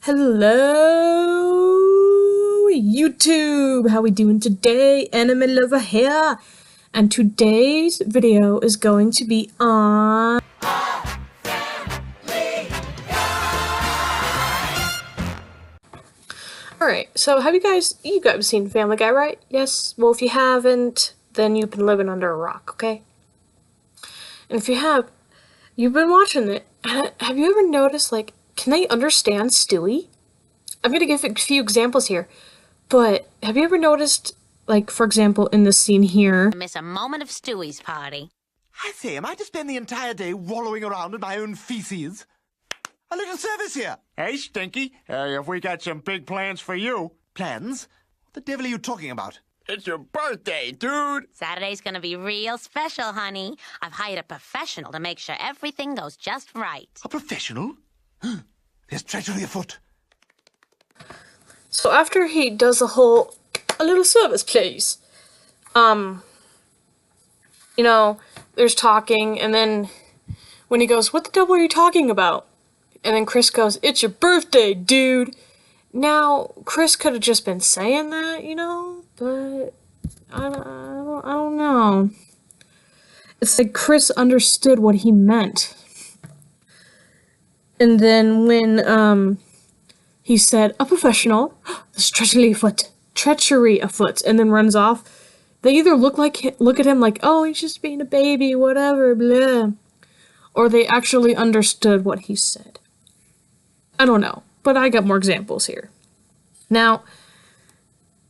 Hello, YouTube! How we doing today? Anime Lover here, and today's video is going to be on Alright, so have you guys seen Family Guy, right? Yes? Well, if you haven't, then you've been living under a rock, okay? And if you have, you've been watching it, and have you ever noticed, like, can they understand Stewie? I'm gonna give a few examples here, but have you ever noticed, like, for example, in this scene here... I miss a moment of Stewie's party. I say, am I to spend the entire day wallowing around in my own feces? A little service here. Hey, Stinky. Have we got some big plans for you? Plans? What the devil are you talking about? It's your birthday, dude. Saturday's gonna be real special, honey. I've hired a professional to make sure everything goes just right. A professional? There's treachery afoot. So after he does a little service, please. You know, there's talking, and then when he goes, what the devil are you talking about? And then Chris goes, it's your birthday, dude. Now, Chris could have just been saying that, you know, but I don't know. It's like Chris understood what he meant. And then when, he said, a professional, there's treachery afoot, and then runs off, they either look at him like, oh, he's just being a baby, whatever, blah, or they actually understood what he said. I don't know, but I got more examples here. Now,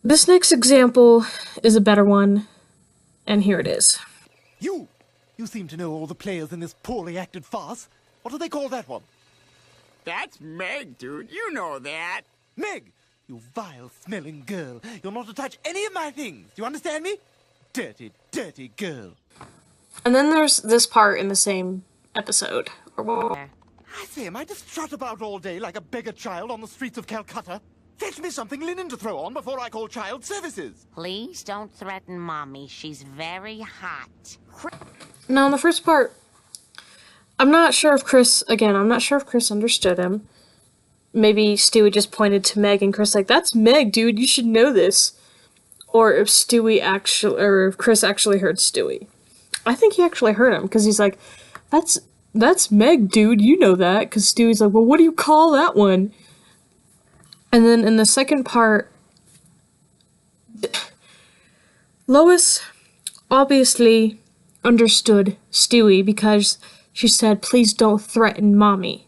this next example is a better one, and here it is. You seem to know all the players in this poorly acted farce. What do they call that one? That's Meg, dude. You know that. Meg, you vile-smelling girl. You're not to touch any of my things. Do you understand me? Dirty, dirty girl. And then there's this part in the same episode. I say, am I to strut about all day like a beggar child on the streets of Calcutta? Fetch me something linen to throw on before I call child services. Please don't threaten Mommy. She's very hot. Now, in the first part, I'm not sure if Chris understood him. Maybe Stewie just pointed to Meg and Chris like, that's Meg, dude, you should know this. Or if Chris actually heard Stewie. I think he actually heard him, because he's like, that's Meg, dude, you know that. Because Stewie's like, well, what do you call that one? And then in the second part, Lois obviously understood Stewie because she said, please don't threaten Mommy.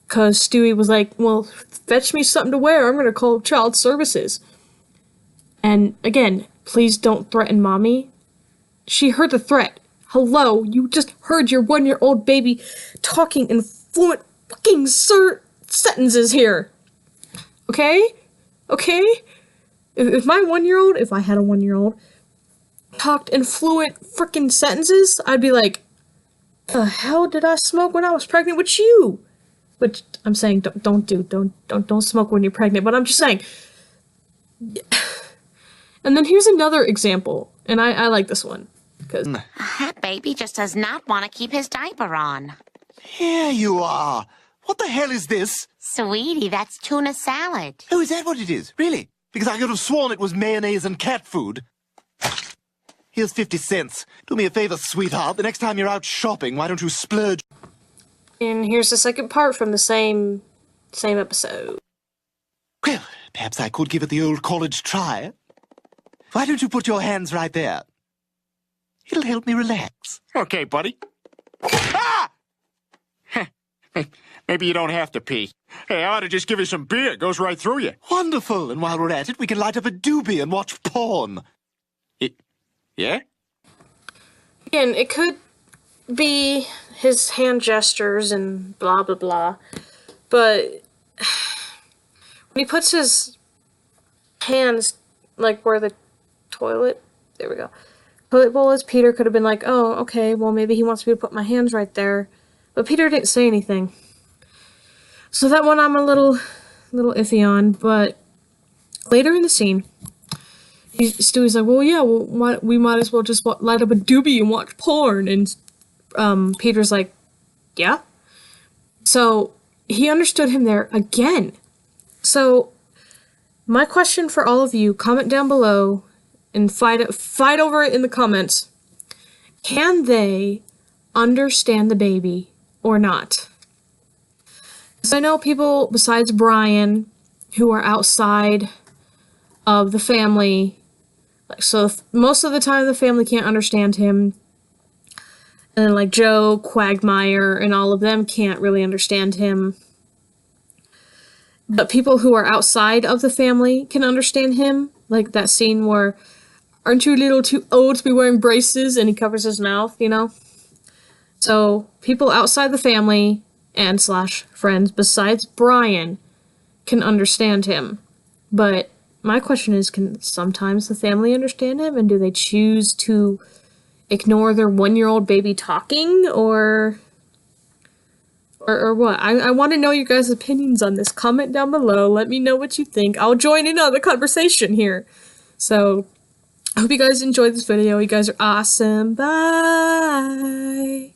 Because Stewie was like, well, fetch me something to wear, I'm gonna call child services. And again, please don't threaten Mommy. She heard the threat. Hello, you just heard your 1-year-old baby talking in fluent fucking sentences here. Okay? Okay? If my 1-year-old, if I had a 1-year-old, talked in fluent frickin' sentences, I'd be like, the hell did I smoke when I was pregnant with you? Which I'm saying don't smoke when you're pregnant, but I'm just saying. And then here's another example, and I like this one, because That baby just does not want to keep his diaper on. Here you are. What the hell is this? Sweetie, that's tuna salad. Oh, is that what it is? Really? Because I could have sworn it was mayonnaise and cat food. Here's 50 cents. Do me a favor, sweetheart. The next time you're out shopping, why don't you splurge? And here's the second part from the same episode. Well, perhaps I could give it the old college try. Why don't you put your hands right there? It'll help me relax. Okay, buddy. Ah! Maybe you don't have to pee. Hey, I ought to just give you some beer. It goes right through you. Wonderful. And while we're at it, we can light up a doobie and watch porn. Yeah? Again, it could be his hand gestures and blah blah blah, but when he puts his hands like where the toilet bowl is, Peter could have been like, oh, okay, well maybe he wants me to put my hands right there, but Peter didn't say anything. So that one I'm a little iffy on, but later in the scene, Stewie's like, well, yeah, we might as well just light up a doobie and watch porn, and Peter's like, yeah? So he understood him there again. So, my question for all of you, comment down below and fight over it in the comments. Can they understand the baby or not? So I know people besides Brian who are outside of the family. So most of the time the family can't understand him. And then like Joe, Quagmire, and all of them can't really understand him. But people who are outside of the family can understand him. Like that scene where, aren't you a little too old to be wearing braces? And he covers his mouth, you know? So people outside the family and / friends besides Brian can understand him. But my question is, can sometimes the family understand him? And do they choose to ignore their 1-year-old baby talking? Or what? I want to know your guys' opinions on this. Comment down below. Let me know what you think. I'll join in on the conversation here. So, I hope you guys enjoyed this video. You guys are awesome. Bye!